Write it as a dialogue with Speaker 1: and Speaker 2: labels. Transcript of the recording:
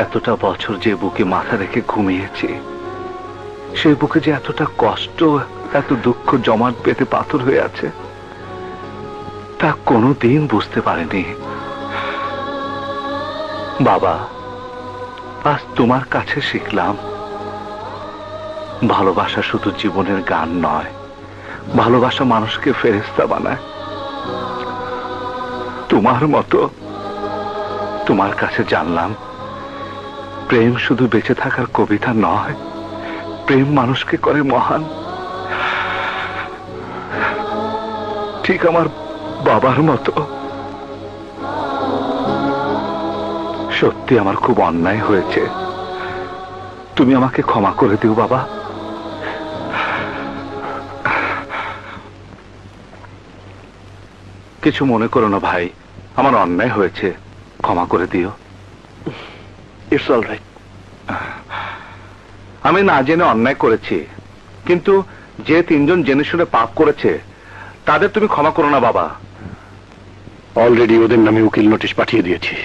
Speaker 1: এতটা বছর যে বুকে মাথা রেখে ঘুমিয়েছি, সেই বুকে যে এতটা কষ্ট, এত দুঃখ জমাট বেঁধে পাথর হয়ে আছে, তা কোনোদিন বুঝতে পারিনি। বাবা, আজ তোমার কাছে শিখলাম, ভালোবাসা শুধু জীবনের গান নয়, ভালোবাসা মানুষকে ফেরেশতা বানায়। তোমার মতো তোমার কাছে জানলাম, প্রেম শুধু বেঁচে থাকার কবিতা নয়, প্রেম মানুষকে করে মহান। ঠিক আমার বাবার মতো। সত্যি আমার খুব অন্যায় হয়েছে, তুমি আমাকে ক্ষমা করে দিও বাবা। কিছু মনে করো না ভাই, আমার অন্যায় হয়েছে, ক্ষমা করে দিও।
Speaker 2: It's all right.
Speaker 1: আমি না জেনে অন্যায় করেছি, কিন্তু যে তিনজন জেনে শুনে পাপ করেছে তাদের তুমি ক্ষমা করো না বাবা।
Speaker 2: অলরেডি ওদের নামে উকিল নোটিশ পাঠিয়ে দিয়েছি।